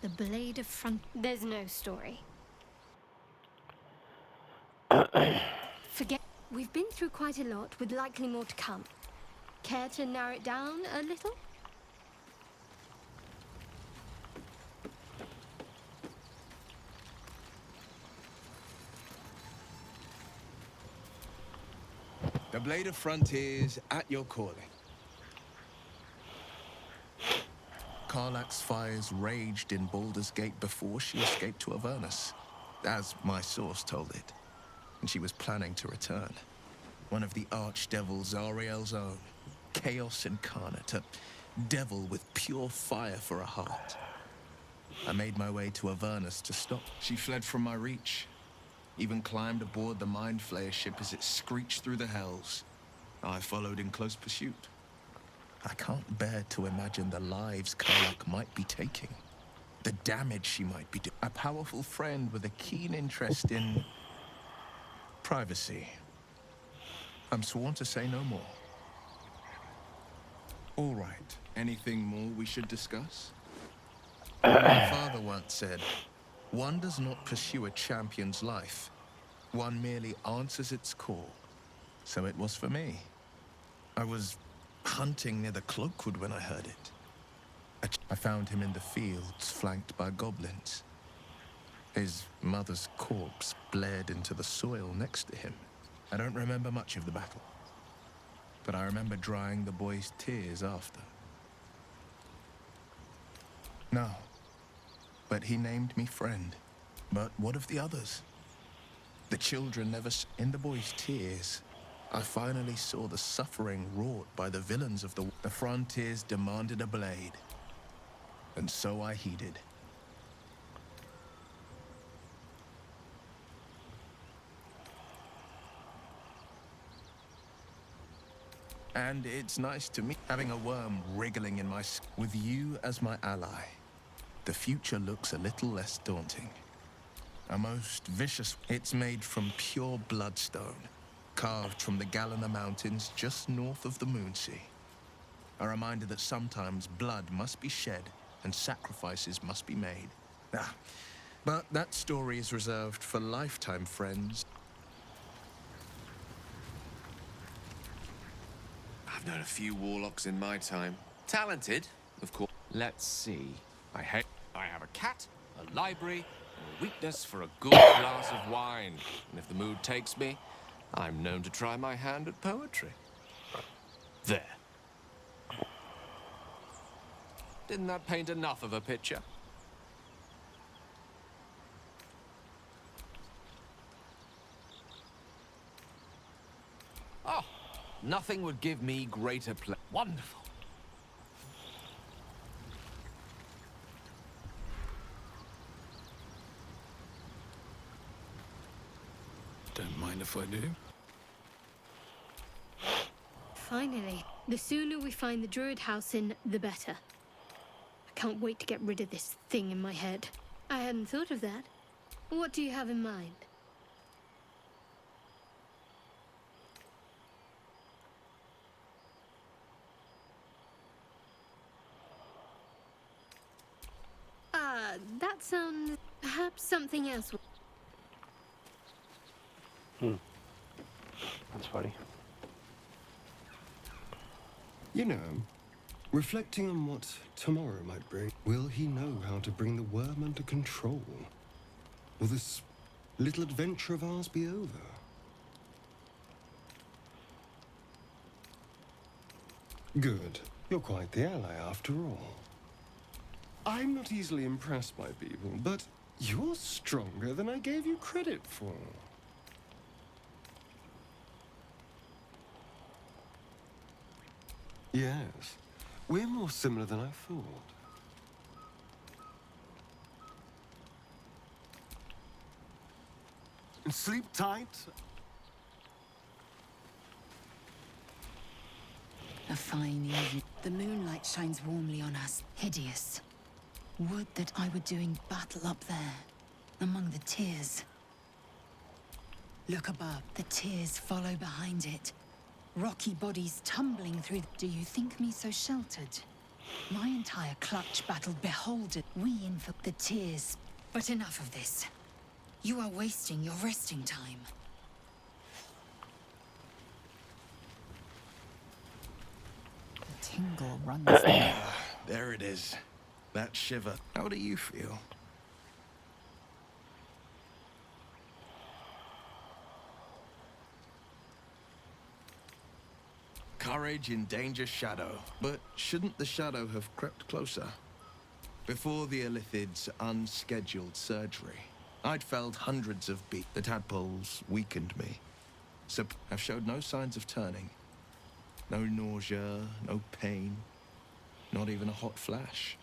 The Blade of Front... There's no story. Forget... We've been through quite a lot, with likely more to come. Care to narrow it down a little? The Blade of Frontiers at your calling. Karlach's fires raged in Baldur's Gate before she escaped to Avernus, as my source told it, and she was planning to return. One of the archdevils Zariel's own, chaos incarnate, a devil with pure fire for a heart. I made my way to Avernus to stop. She fled from my reach, even climbed aboard the Mind Flayer ship as it screeched through the hells. I followed in close pursuit. I can't bear to imagine the lives Karlach might be taking, the damage she might be doing. A powerful friend with a keen interest in privacy. I'm sworn to say no more. All right. Anything more we should discuss? My father once said, one does not pursue a champion's life. One merely answers its call. So it was for me. I was hunting near the Cloakwood when I heard it. I found him in the fields, flanked by goblins. His mother's corpse bled into the soil next to him. I don't remember much of the battle, but I remember drying the boy's tears after. No, but he named me friend. But what of the others? The children never... In the boy's tears, I finally saw the suffering wrought by the villains of the Frontiers demanded a blade. And so I heeded. And it's nice to meet, having a worm wriggling in my skin. With you as my ally, the future looks a little less daunting. A most vicious... It's made from pure bloodstone, carved from the Galena Mountains just north of the Moonsea. A reminder that sometimes blood must be shed and sacrifices must be made. But that story is reserved for lifetime friends. I've known a few warlocks in my time. Talented, of course. Let's see. I have a cat, a library, and a weakness for a good glass of wine. And if the mood takes me, I'm known to try my hand at poetry. There. Didn't that paint enough of a picture? Oh, nothing would give me greater pleasure. Wonderful. Don't mind if I do. Finally. The sooner we find the Druid house in, the better. I can't wait to get rid of this thing in my head. I hadn't thought of that. What do you have in mind? That sounds... Perhaps something else. That's funny. You know, reflecting on what tomorrow might bring, will he know how to bring the worm under control? Will this little adventure of ours be over? Good. You're quite the ally after all. I'm not easily impressed by people, but you're stronger than I gave you credit for. Yes, we're more similar than I thought. Sleep tight. A fine evening. The moonlight shines warmly on us. Hideous. Would that I were doing battle up there, among the tears. Look above. The tears follow behind it. Rocky bodies tumbling through. Do you think me so sheltered? My entire clutch battle beholden. We inflict the tears. But enough of this. You are wasting your resting time. The tingle runs there. There it is. That shiver. How do you feel? Courage in danger shadow. But shouldn't the shadow have crept closer? Before the Illithid's unscheduled surgery, I'd felled hundreds of beasts. The tadpoles weakened me. So I've showed no signs of turning. No nausea, no pain, not even a hot flash.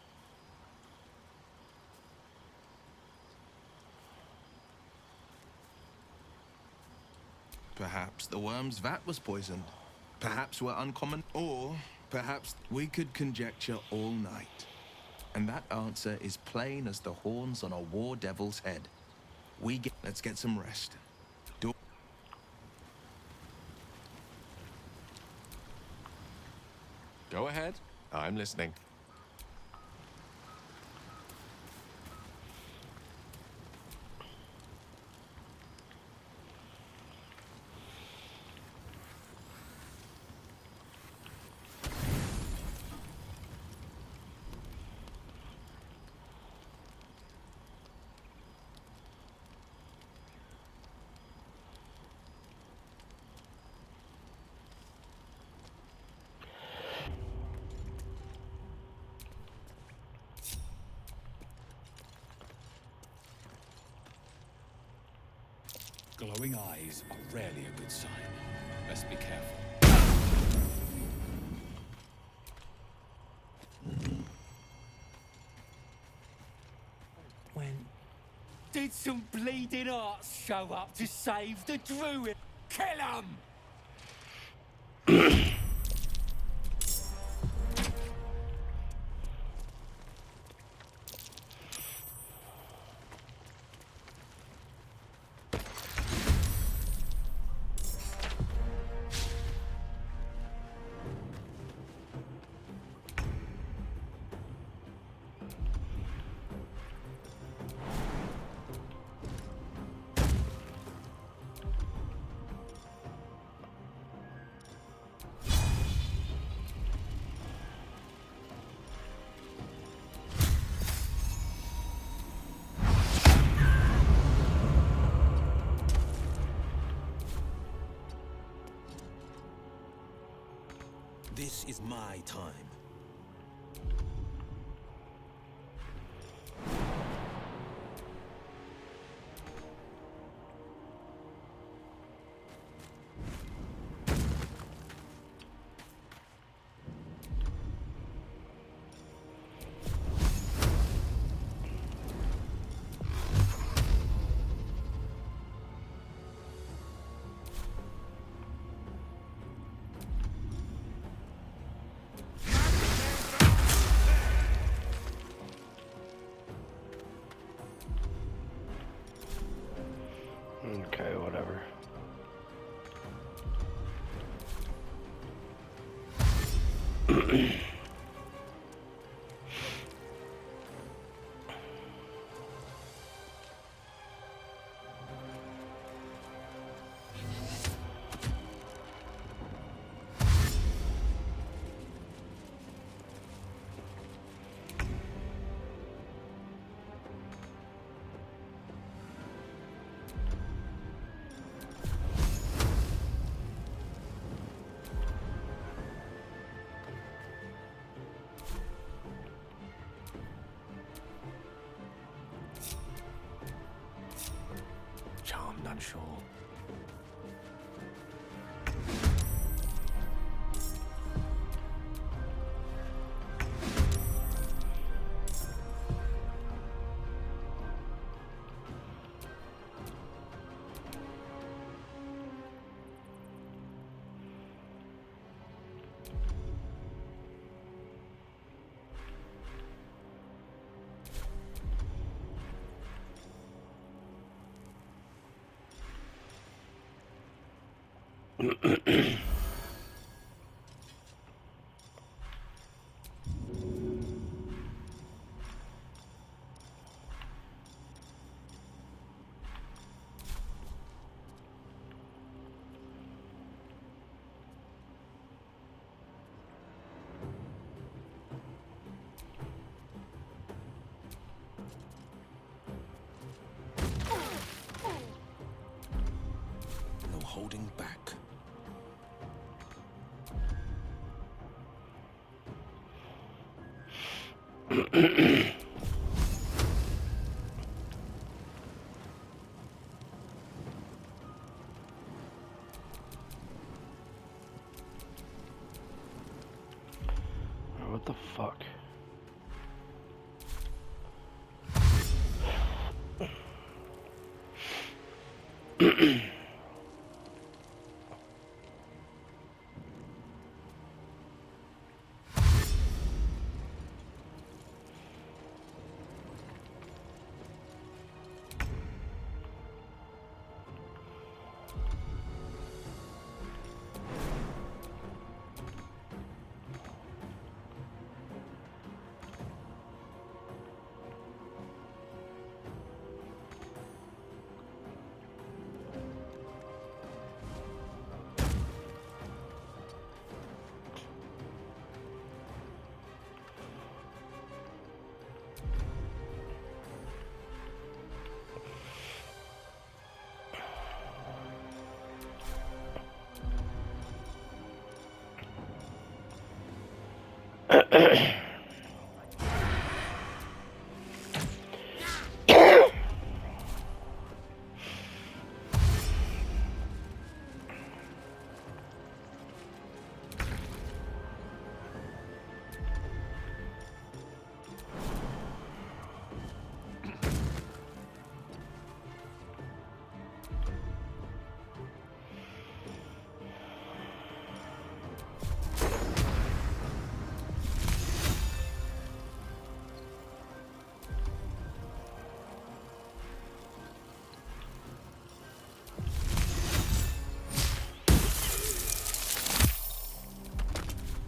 Perhaps the worm's vat was poisoned. Perhaps we're uncommon. Or perhaps we could conjecture all night. And that answer is plain as the horns on a war devil's head. Let's get some rest. Go ahead. I'm listening. Glowing eyes are rarely a good sign. Best be careful. When did some bleeding arts show up to save the druid? Kill 'em! This is my time. Okay, whatever. Charmed, I'm sure. What the fuck?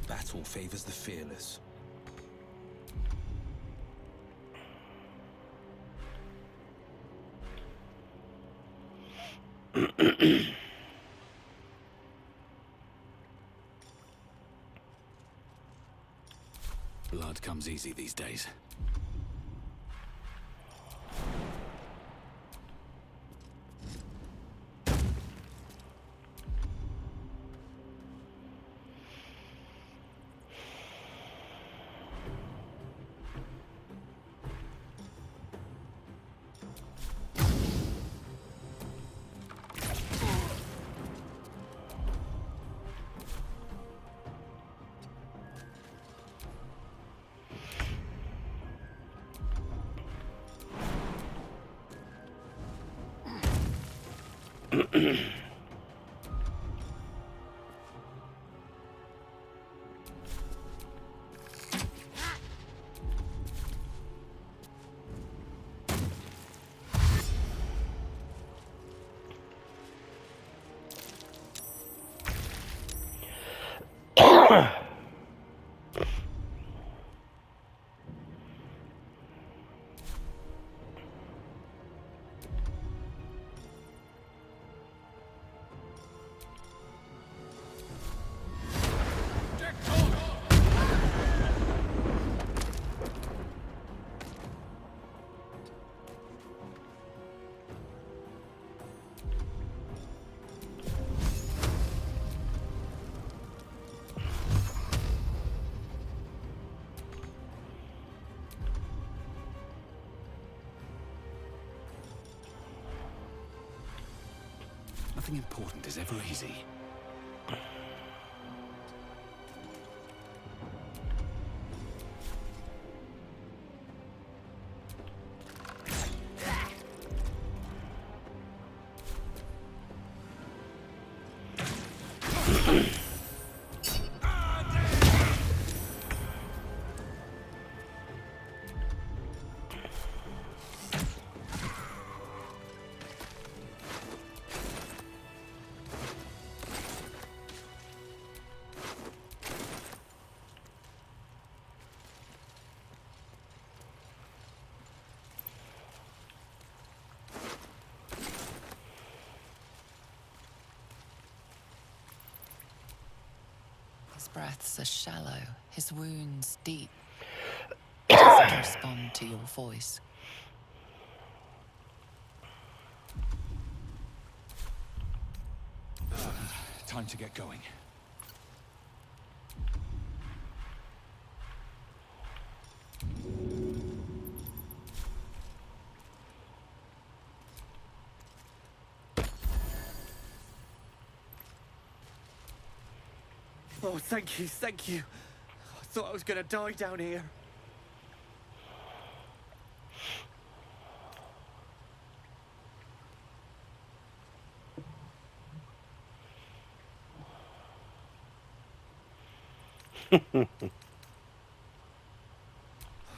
Battle favors the fearless. Blood comes easy these days. Nothing important is ever easy. His breaths are shallow, his wounds deep. He doesn't respond to your voice. Time to get going. Oh, thank you, thank you. I thought I was gonna die down here.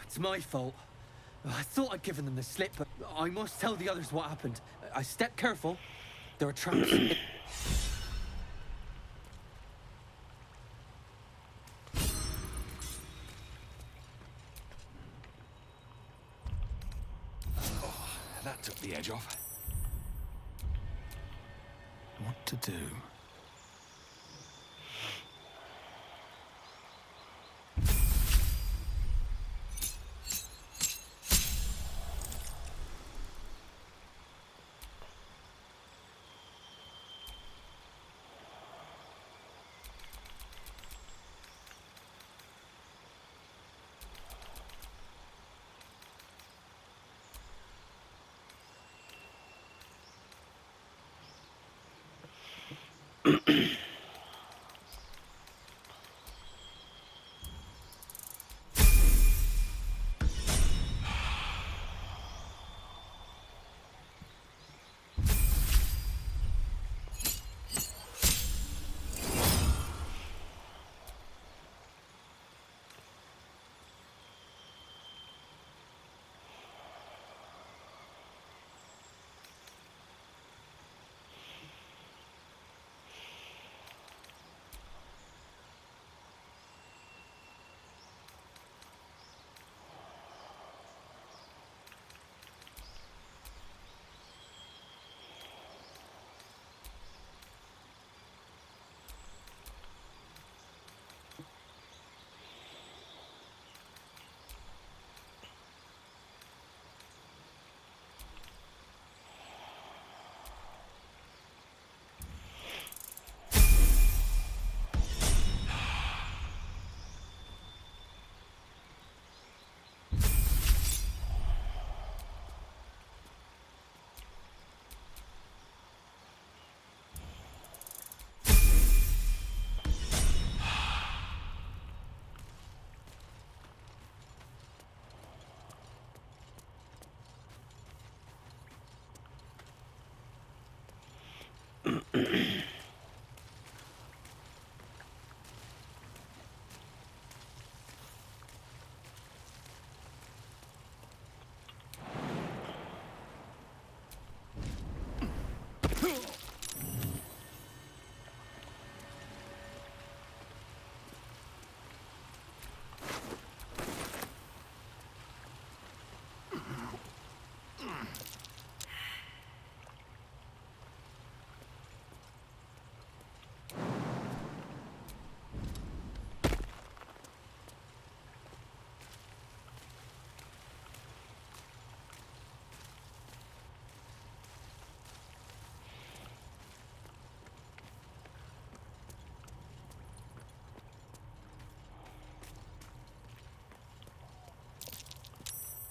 It's my fault. I thought I'd given them the slip, but I must tell the others what happened. I stepped careful. There are traps. That took the edge off. What to do?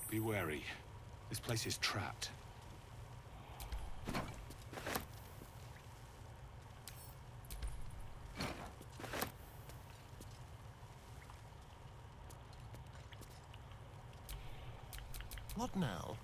Be wary. This place is trapped. What now?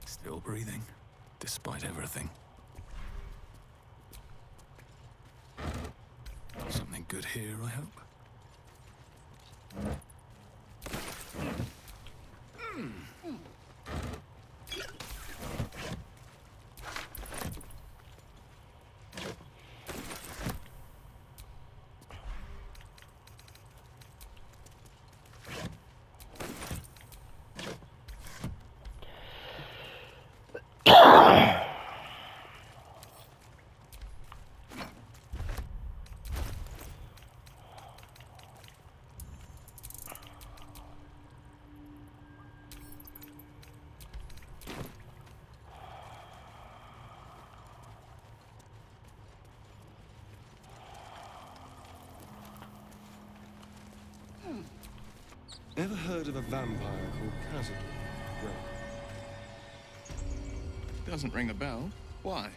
Still breathing, despite everything. Something good here, I hope. Ever heard of a vampire called Khazad? Doesn't ring a bell. Why?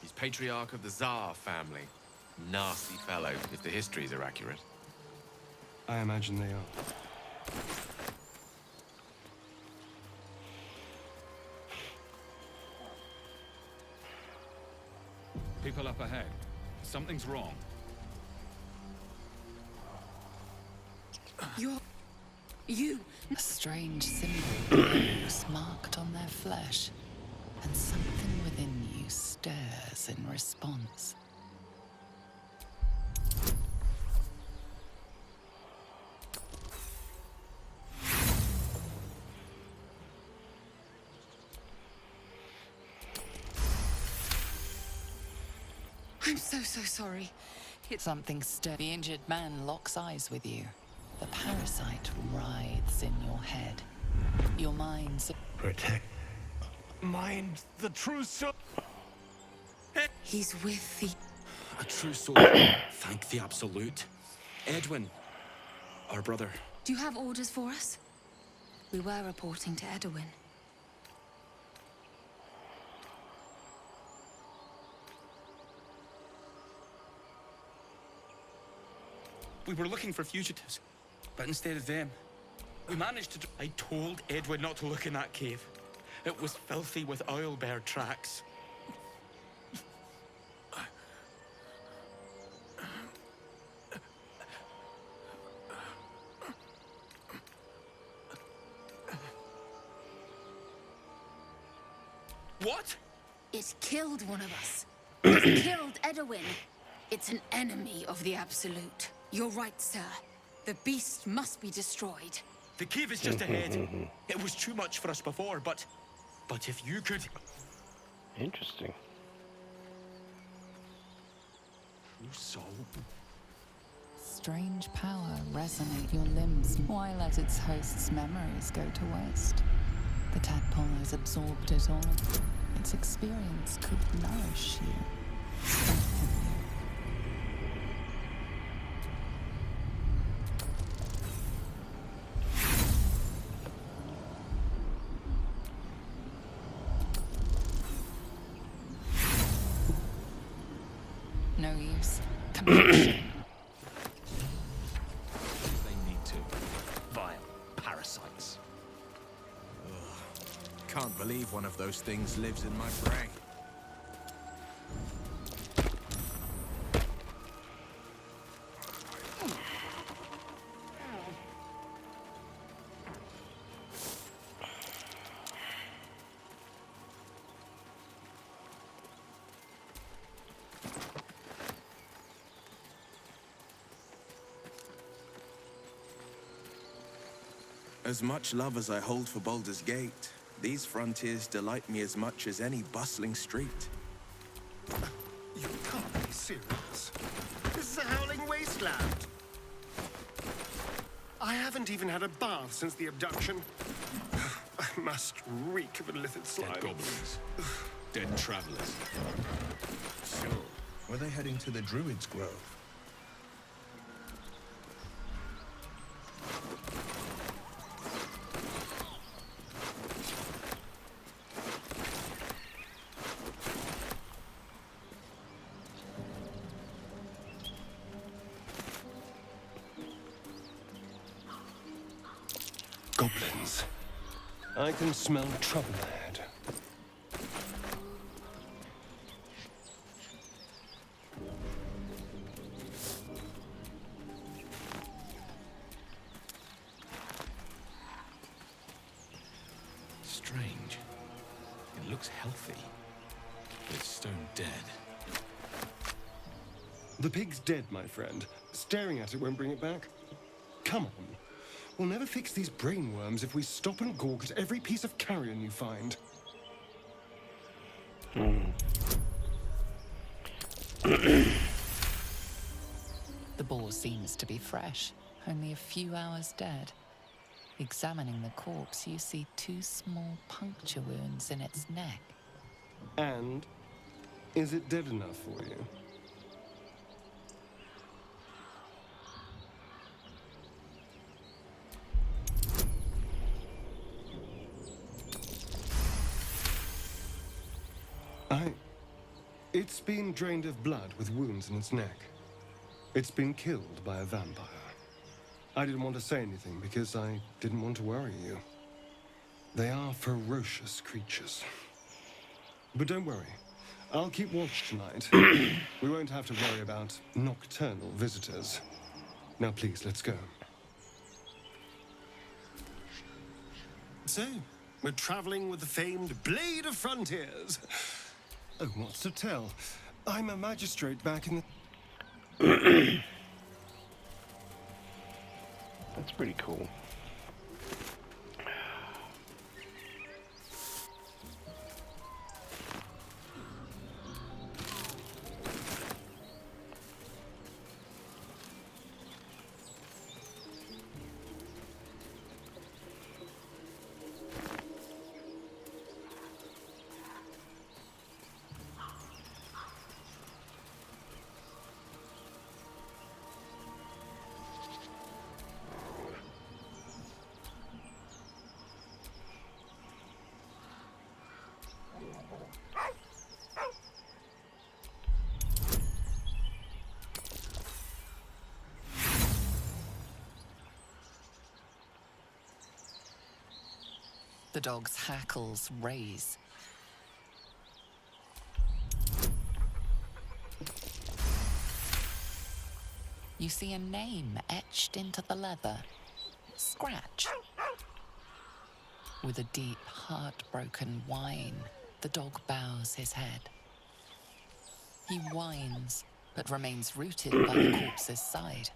He's patriarch of the Tsar family. Nasty fellow, if the histories are accurate. I imagine they are. People up ahead. Something's wrong. You! A strange symbol is marked on their flesh, and something within you stirs in response. I'm so sorry. It's something stir. The injured man locks eyes with you. The parasite writhes in your head. Your mind's... Protect. Mind the true soul. He's with the... A true soul. Thank the Absolute. Edwin, our brother. Do you have orders for us? We were reporting to Edwin. We were looking for fugitives, but instead of them, we managed to... I told Edwin not to look in that cave. It was filthy with owlbear tracks. What? It killed one of us. It killed Edwin. It's an enemy of the Absolute. You're right, sir. The beast must be destroyed. The cave is just ahead. It was too much for us before, but if you could... Interesting. True soul. Strange power resonate your limbs, while as its host's memories go to waste. The tadpole has absorbed it all. Its experience could nourish you, strengthen you. No use. Come on. They need to. Vile parasites. Can't believe one of those things lives in my brain. As much love as I hold for Baldur's Gate, these frontiers delight me as much as any bustling street. You can't be serious. This is a howling wasteland. I haven't even had a bath since the abduction. I must reek of illithid slime. Dead goblins. Dead travelers. So, were they heading to the Druid's Grove? Goblins. I can smell trouble ahead. Strange. It looks healthy, but it's stone dead. The pig's dead, my friend. Staring at it won't bring it back. Come on. We'll never fix these brainworms if we stop and gawk at every piece of carrion you find. The boar seems to be fresh, only a few hours dead. Examining the corpse, you see 2 small puncture wounds in its neck. And is it dead enough for you? It's been drained of blood with wounds in its neck. It's been killed by a vampire. I didn't want to say anything because I didn't want to worry you. They are ferocious creatures. But don't worry. I'll keep watch tonight. We won't have to worry about nocturnal visitors. Now please, let's go. So, we're traveling with the famed Blade of Frontiers. Oh, what's to tell? I'm a magistrate back in the... That's pretty cool. The dog's hackles raise. You see a name etched into the leather. Scratch. With a deep, heartbroken whine, the dog bows his head. He whines, but remains rooted by the corpse's side.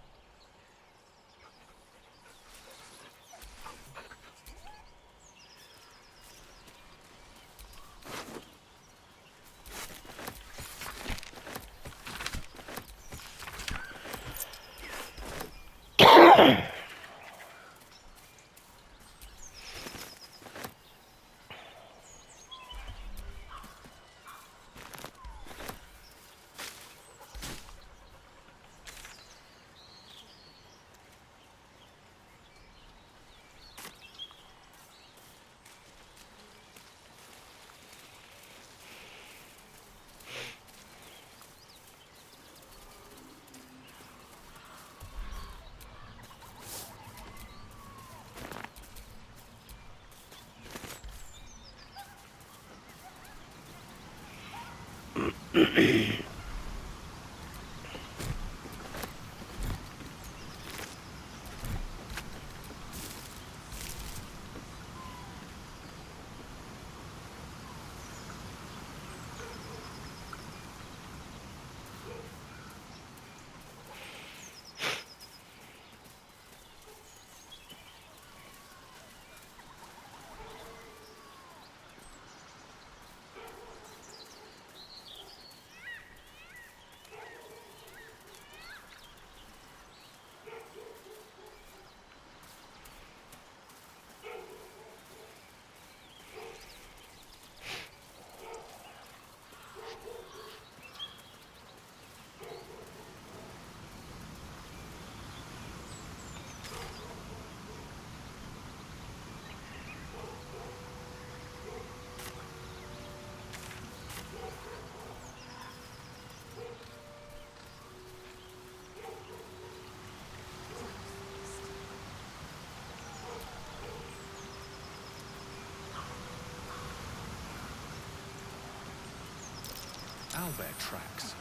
Owlbear tracks.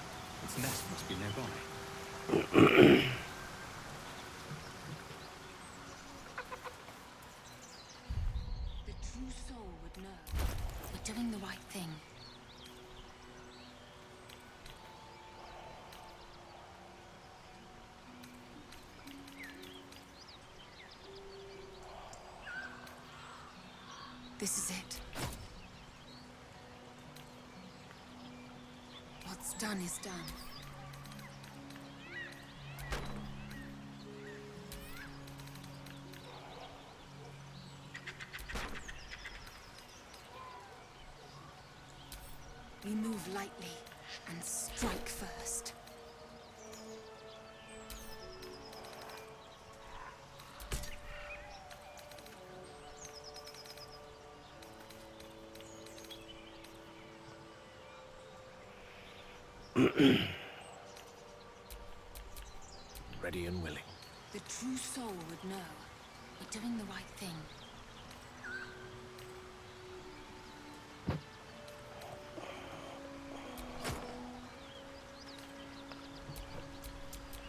Its nest must be nearby. The true soul would know. We're doing the right thing. This is it. What's done is done. We move lightly and strike first. Ready and willing. The true soul would know. We're doing the right thing.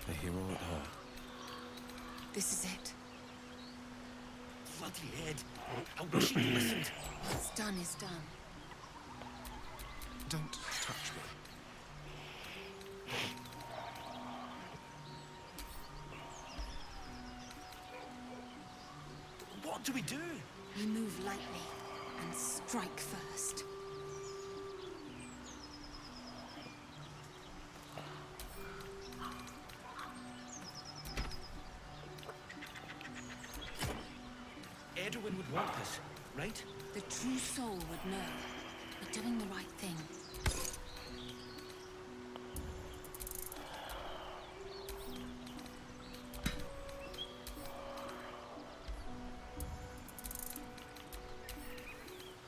I hear all at her. This is it. Bloody Ed. I wish he'd listened. What's done is done. Don't touch me. What do we do? We move lightly and strike first. Edwin would want this, right? The true soul would know. We're doing the right thing.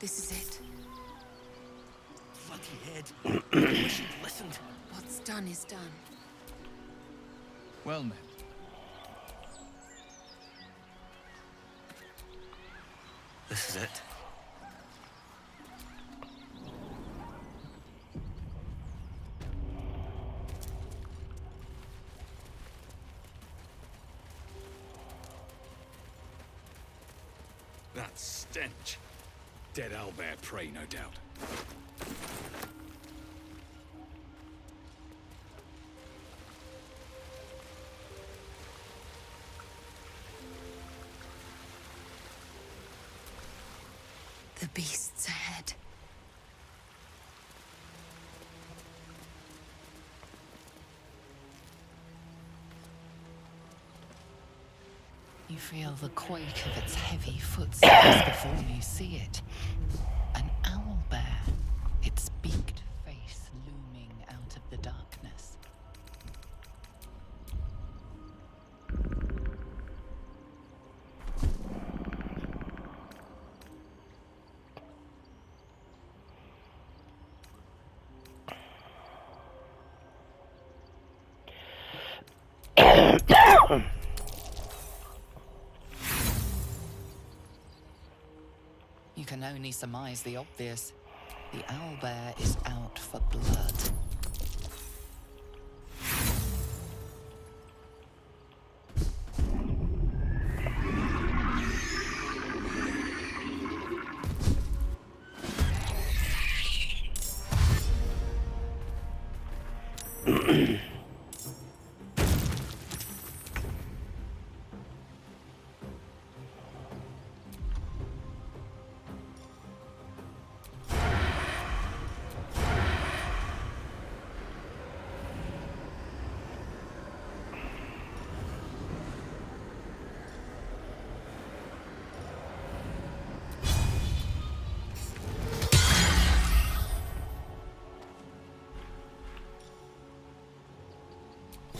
This is it. Bloody Ed. I wish he'd listened. What's done is done. Well met. This is it. That stench. Dead owlbear prey, no doubt. The beasts ahead. You feel the quake of its heavy footsteps before you see it. An owlbear, its beaked face looming out of the darkness. You can only surmise the obvious. The owlbear is out for blood.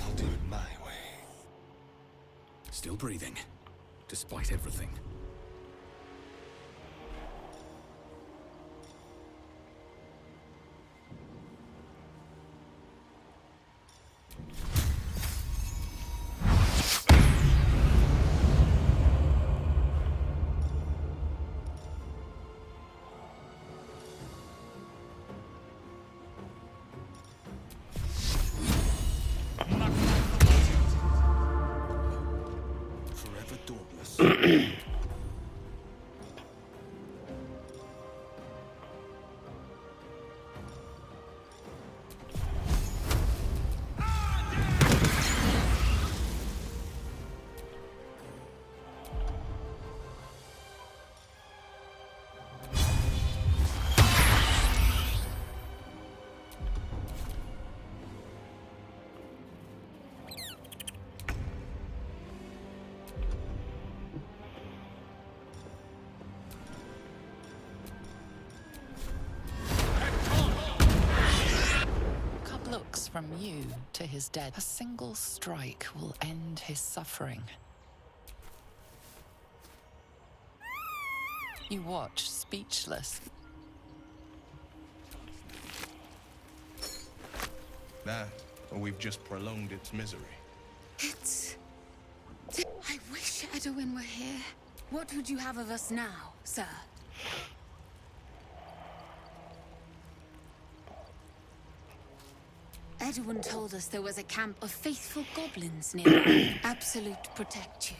I'll do it my way. Still breathing, despite everything. Forever dauntless. Looks from you to his dead. A single strike will end his suffering. You watch, speechless. that, or we've just prolonged its misery. It's... I wish Edwin were here. What would you have of us now, sir? Edwin told us there was a camp of faithful goblins nearby. Absolute protect you.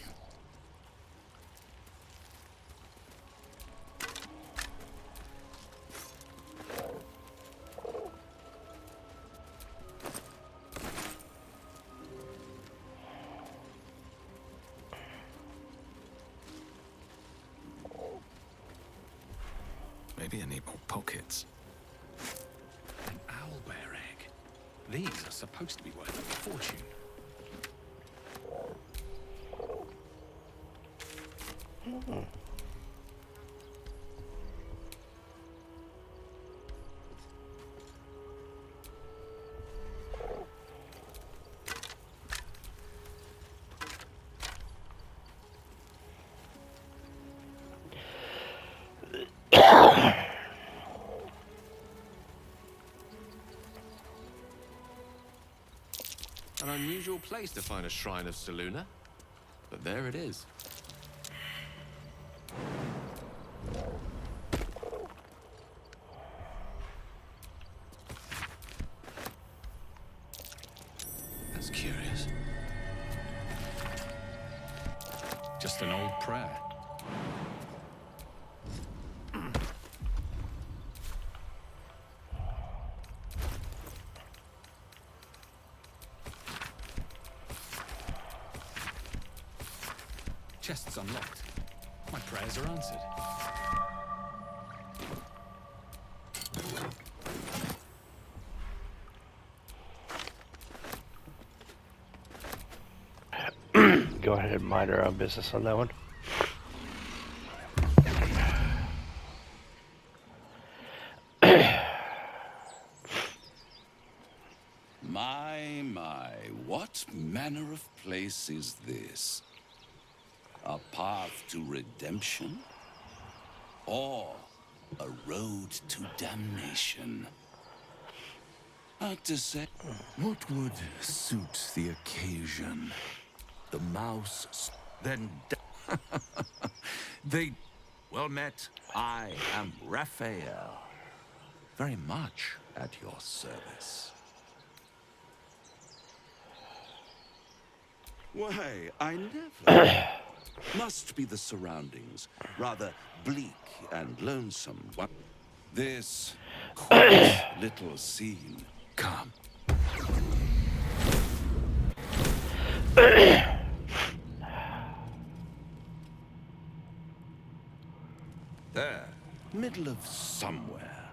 Maybe I need more pockets. An owlbear egg. These are supposed to be worth a fortune. An unusual place to find a shrine of Selûne, but there it is. That's curious. Just an old prayer. Chest's unlocked. My prayers are answered. Go ahead and mind our own business on that one. My, what manner of place is this? A path to redemption? Or a road to damnation? Hard to say. What would suit the occasion? The mouse, then... They... Well met. I am Raphael. Very much at your service. Why, I never... Must be the surroundings. Rather bleak and lonesome. This quiet little scene. Come. There. Middle of somewhere.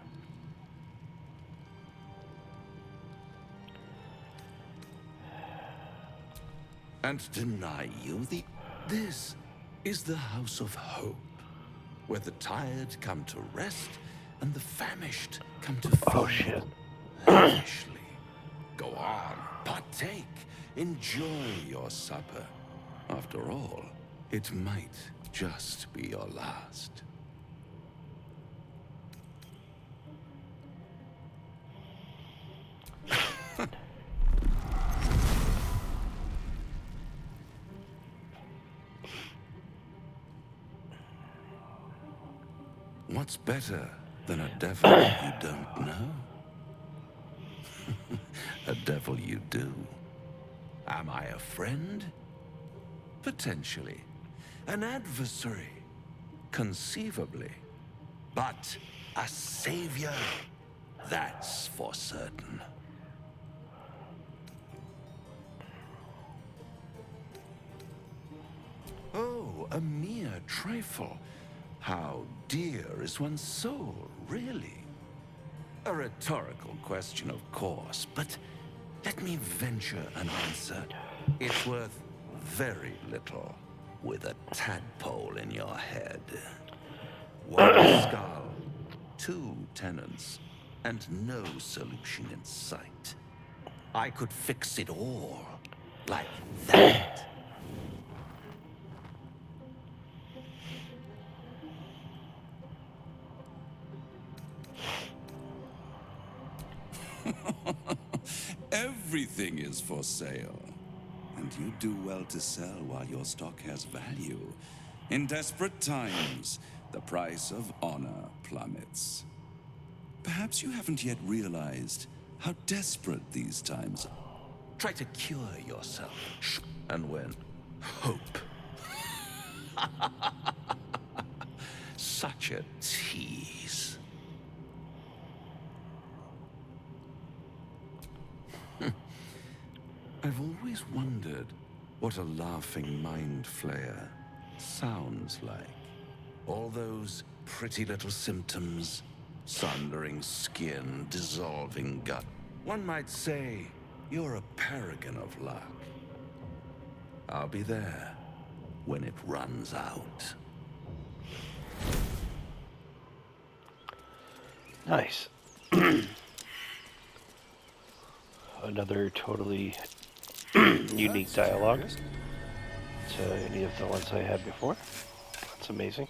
And deny you the... This is the house of hope, where the tired come to rest and the famished come to feed. Oh, shit. Lavishly. Go on, partake, enjoy your supper. After all, it might just be your last. What's better than a devil you don't know? A devil you do. Am I a friend? Potentially. An adversary? Conceivably. But a savior? That's for certain. Oh, a mere trifle. How dear is one's soul, really? A rhetorical question, of course, but let me venture an answer. It's worth very little with a tadpole in your head. One skull, two tenants, and no solution in sight. I could fix it all like that. Everything is for sale. And you do well to sell while your stock has value. In desperate times, the price of honor plummets. Perhaps you haven't yet realized how desperate these times are. Try to cure yourself. And when hope. Such a tease. I've always wondered what a laughing mind flayer sounds like. All those pretty little symptoms, sundering skin, dissolving gut. One might say you're a paragon of luck. I'll be there when it runs out. Nice. Another totally unique dialogue to any of the ones I had before. That's amazing.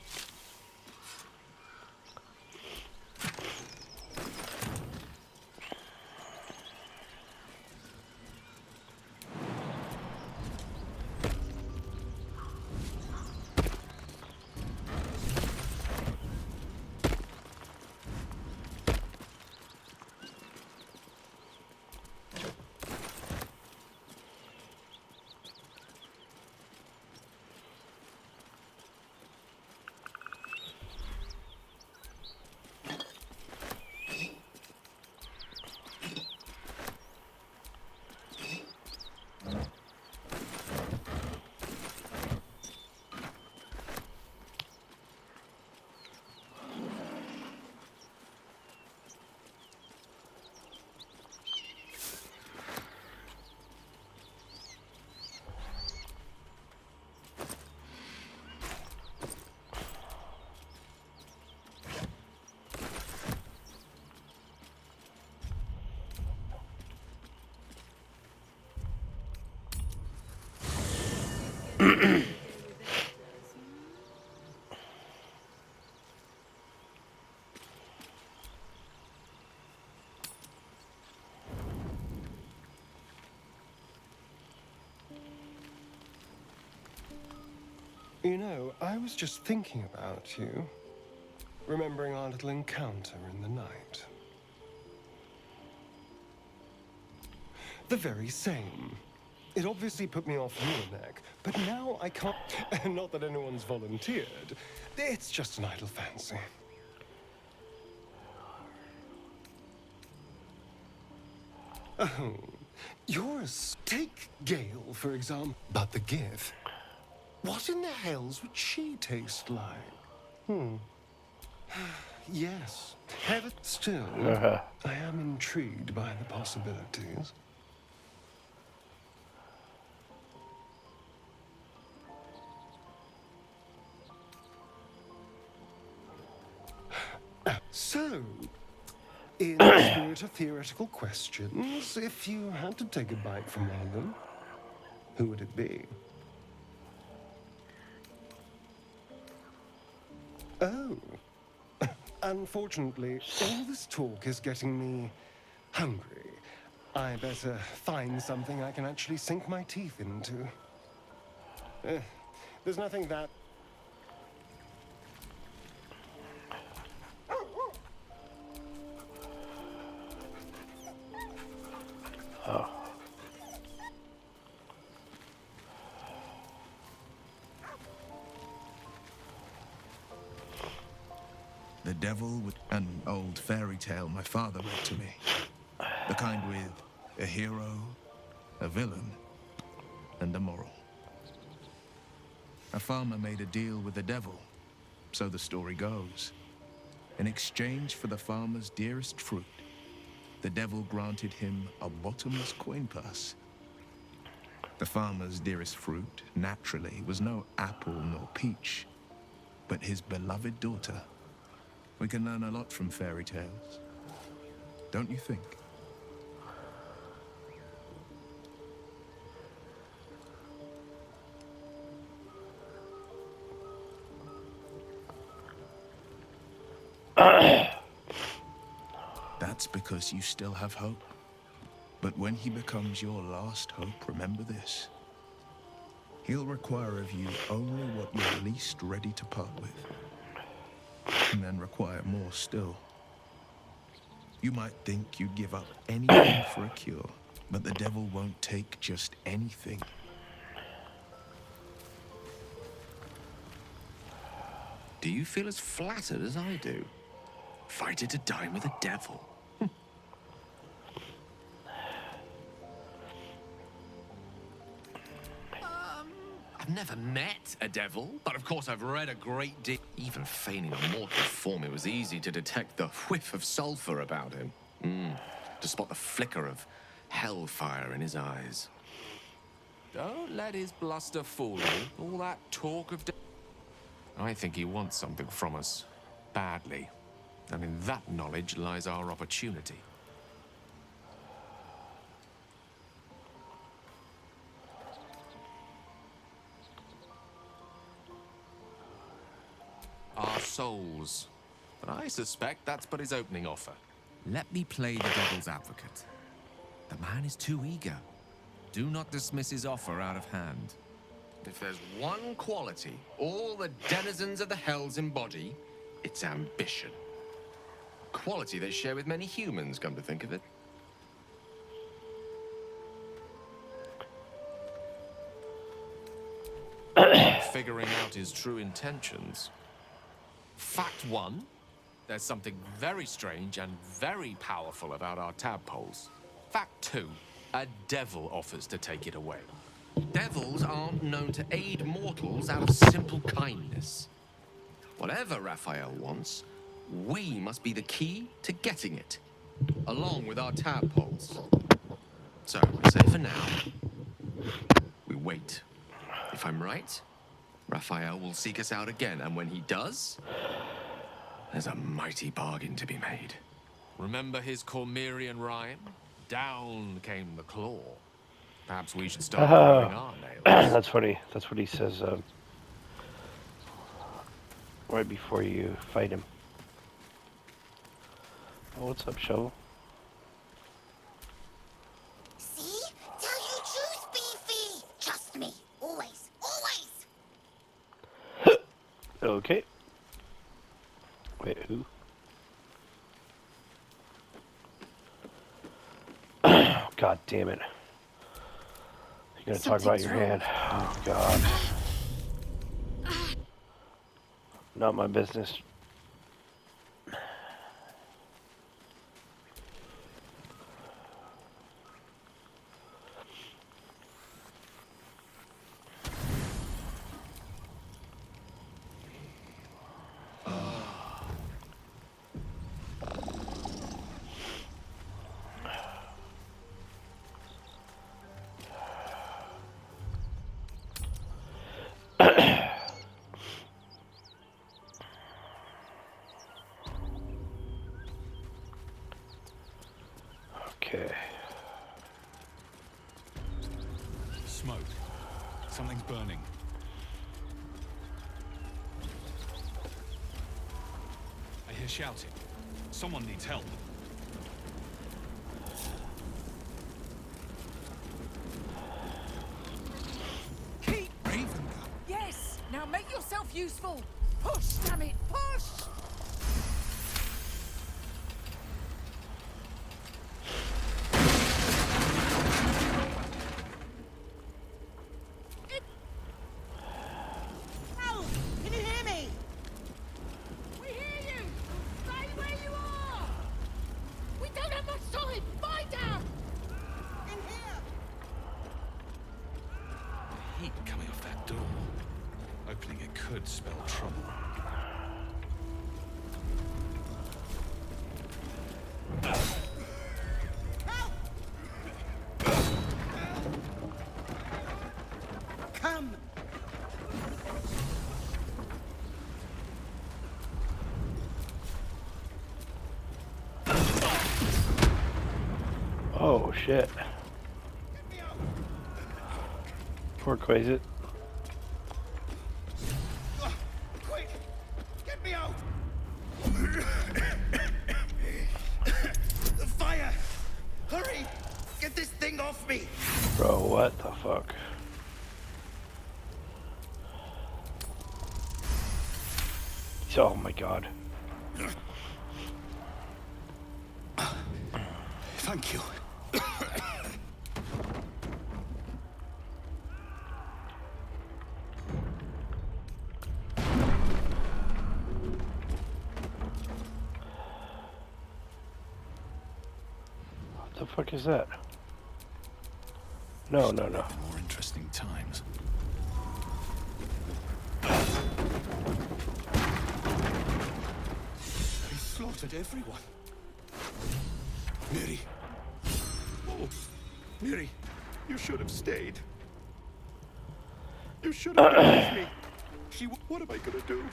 You know, I was just thinking about you, remembering our little encounter in the night. The very same. It obviously put me off your neck, but now I can't... Not that anyone's volunteered. It's just an idle fancy. Oh, you're a... Take Gale, for example. But the gift... What in the hells would she taste like? Yes. Heaven still. I am intrigued by the possibilities. So, in the spirit of theoretical questions, if you had to take a bite from one of them, who would it be? Oh. Unfortunately, all this talk is getting me hungry. I better find something I can actually sink my teeth into. There's nothing that... Oh. The Devil with an old fairy tale my father read to me. The kind with a hero, a villain, and a moral. A farmer made a deal with the devil, so the story goes. In exchange for the farmer's dearest fruit, the devil granted him a bottomless coin purse. The farmer's dearest fruit, naturally, was no apple nor peach, but his beloved daughter. We can learn a lot from fairy tales, don't you think? That's because you still have hope. But when he becomes your last hope, remember this. He'll require of you only what you're least ready to part with, and then require more still. You might think you'd give up anything for a cure, but the devil won't take just anything. Do you feel as flattered as I do? Fighter to dine with a devil. I've never met a devil, but of course I've read a great deal. Even feigning a mortal form, it was easy to detect the whiff of sulfur about him. To spot the flicker of hellfire in his eyes. Don't let his bluster fool you. All that talk of I think he wants something from us. Badly. And in that knowledge lies our opportunity. Our souls. But I suspect that's but his opening offer. Let me play the devil's advocate. The man is too eager. Do not dismiss his offer out of hand. If there's one quality all the denizens of the hells embody, it's ambition. Quality they share with many humans, come to think of it. Figuring out his true intentions. Fact one, there's something very strange and very powerful about our tadpoles. Fact two, a devil offers to take it away. Devils aren't known to aid mortals out of simple kindness. Whatever Raphael wants, we must be the key to getting it, along with our tadpoles. So, say for now, we wait. If I'm right, Raphael will seek us out again, and when he does, there's a mighty bargain to be made. Remember his Cormyrean rhyme? Down came the claw. Perhaps we should start growing our nails. That's funny. That's what he says right before you fight him. Oh, what's up, Shovel? See? Tell you the truth, Beefy! Trust me. Always. Always! Okay. Wait, who? God damn it. You're gonna talk about your hand. Oh, God. Not my business. Okay. Smoke. Something's burning. I hear shouting. Someone needs help. Keep Ravenguard. Yes. Now make yourself useful. Push, damn it, push! Heat coming off that door. Opening it could spell trouble. Come! Oh, shit. Poor Quasit. Quick! Get me out! The fire! Hurry! Get off me! Bro, what the fuck? Oh my god. Thank you. What the fuck is that? No, no, no. More interesting times. He slaughtered everyone. Mary. Oh, Mary, you should have stayed. You should have been with me. What am I gonna do?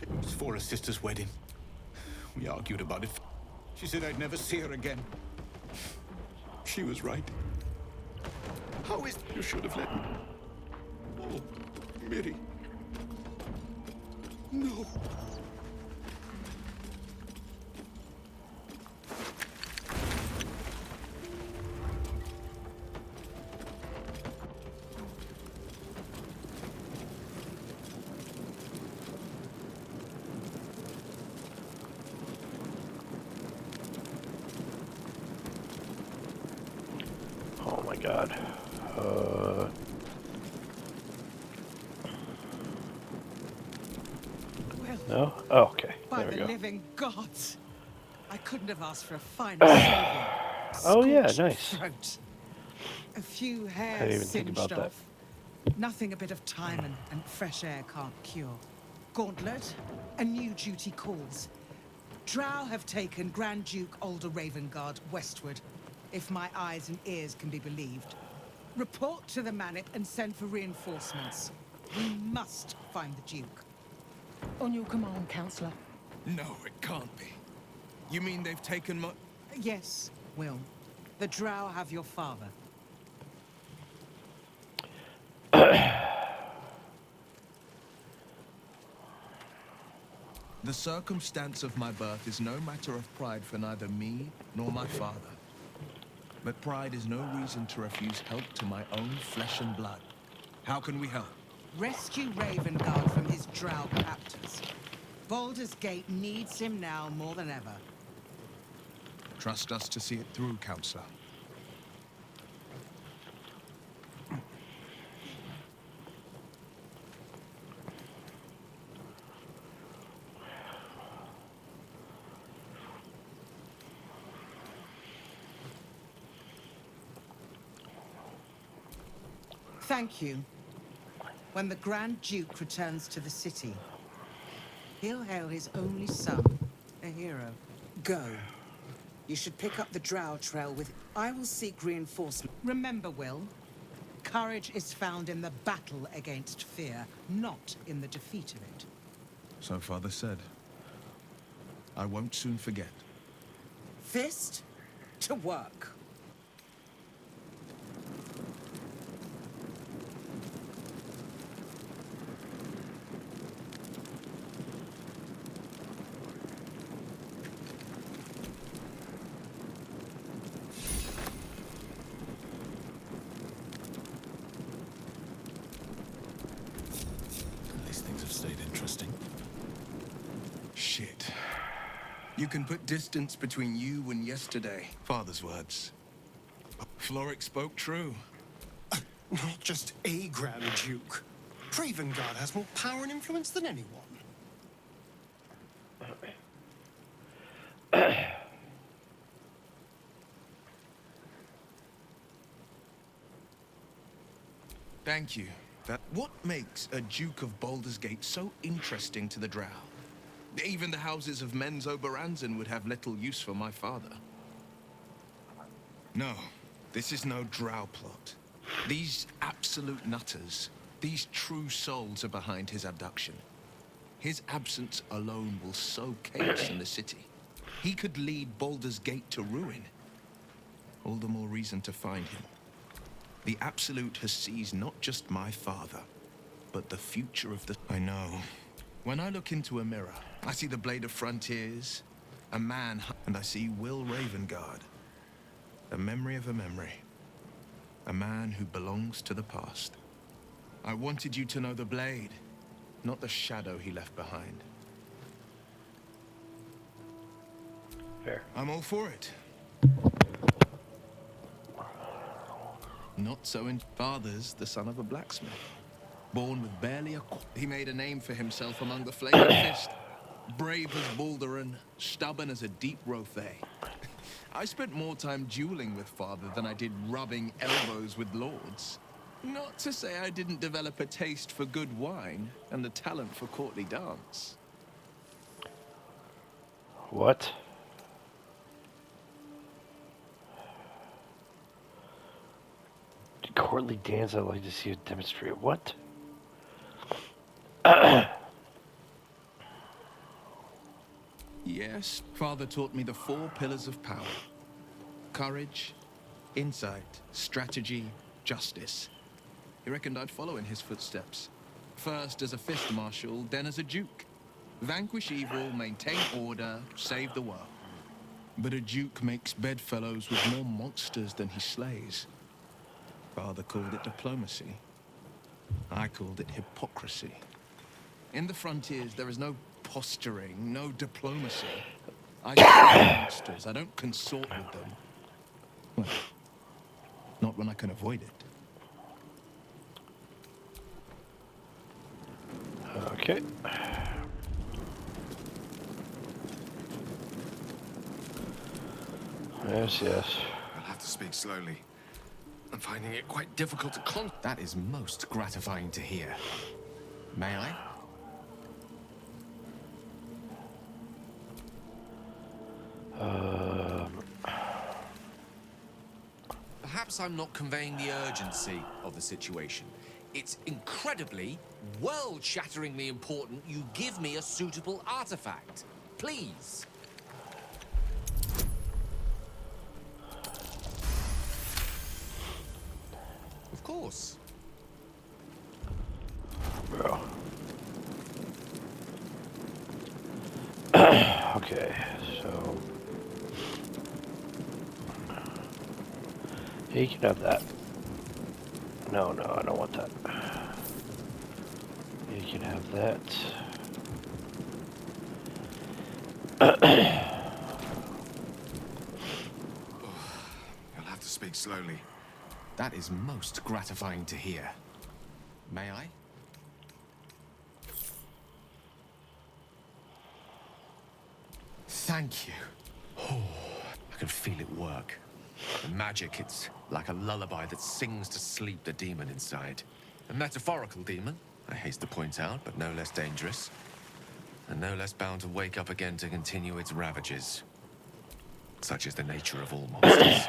It was for her sister's wedding. We argued about it. She said I'd never see her again. She was right. How is... You should have let me... Oh, Mary. No. Oh my god. No? Oh, okay. By There we the go. living gods! I couldn't have asked for a finer savior. Oh yeah, Scorched nice. throat. A few I didn't hairs even think singed about that. off. Nothing a bit of time and fresh air can't cure. Gauntlet, a new duty calls. Drow have taken Grand Duke Alder Ravengard westward, if my eyes and ears can be believed. Report to the Manip and send for reinforcements. We must find the Duke. On your command, Counselor. No, it can't be. You mean they've taken my... Yes, Will. The Drow have your father. The circumstance of my birth is no matter of pride for neither me nor my father. But pride is no reason to refuse help to my own flesh and blood. How can we help? Rescue Ravengard from his Drow captors. Baldur's Gate needs him now more than ever. Trust us to see it through, Counselor. Thank you. When the Grand Duke returns to the city, he'll hail his only son, a hero. Go. You should pick up the Drow trail with... I will seek reinforcement. Remember, Will, courage is found in the battle against fear, not in the defeat of it. So Father said. I won't soon forget. Fist to work. At least things have stayed interesting. Shit. You can put distance between you and yesterday. Father's words. Floric spoke true. Not just a Grand Duke. Ravengard has more power and influence than anyone. Thank you. What makes a Duke of Baldur's Gate so interesting to the Drow? Even the houses of Men's Oberanzen would have little use for my father. No, this is no Drow plot. These absolute nutters, these true souls are behind his abduction. His absence alone will sow chaos in the city. He could lead Baldur's Gate to ruin. All the more reason to find him. The Absolute has seized not just my father, but the future of the... I know. When I look into a mirror, I see the Blade of Frontiers, a man, and I see Will Ravengard. A memory of a memory. A man who belongs to the past. I wanted you to know the blade, not the shadow he left behind. Fair. I'm all for it. Not so in father's the son of a blacksmith. Born with barely a he made a name for himself among the Flaming Fist. Brave as Balduran, stubborn as a deep Rothay. I spent more time dueling with father than I did rubbing elbows with lords. Not to say I didn't develop a taste for good wine and the talent for courtly dance. What? Courtly dance, I'd like to see you demonstrate. What? Yes, father taught me the 4 pillars of power. Courage, insight, strategy, justice. He reckoned I'd follow in his footsteps. First as a fist marshal, then as a duke. Vanquish evil, maintain order, save the world. But a duke makes bedfellows with more monsters than he slays. Father called it diplomacy. I called it hypocrisy. In the frontiers, there is no posturing, no diplomacy. I slay monsters. I don't consort with them. Well, not when I can avoid it. Okay. Yes, yes. I'll have to speak slowly. I'm finding it quite difficult to That is most gratifying to hear. May I? Perhaps I'm not conveying the urgency of the situation. It's incredibly, world-shatteringly important you give me a suitable artifact. Please. Of course. Bro. Okay, so... Yeah, you can have that. No, I don't want that. You can have that. You'll have to speak slowly. That is most gratifying to hear. May I? Thank you. Oh, I can feel it work. The magic, it's like a lullaby that sings to sleep the demon inside. A metaphorical demon, I haste to point out, but no less dangerous. And no less bound to wake up again to continue its ravages. Such is the nature of all monsters.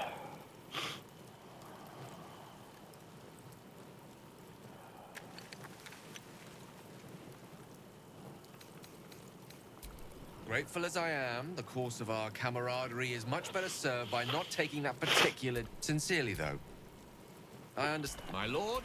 Grateful as I am, the course of our camaraderie is much better served by not taking that particular... Sincerely, though. I understand. My lord,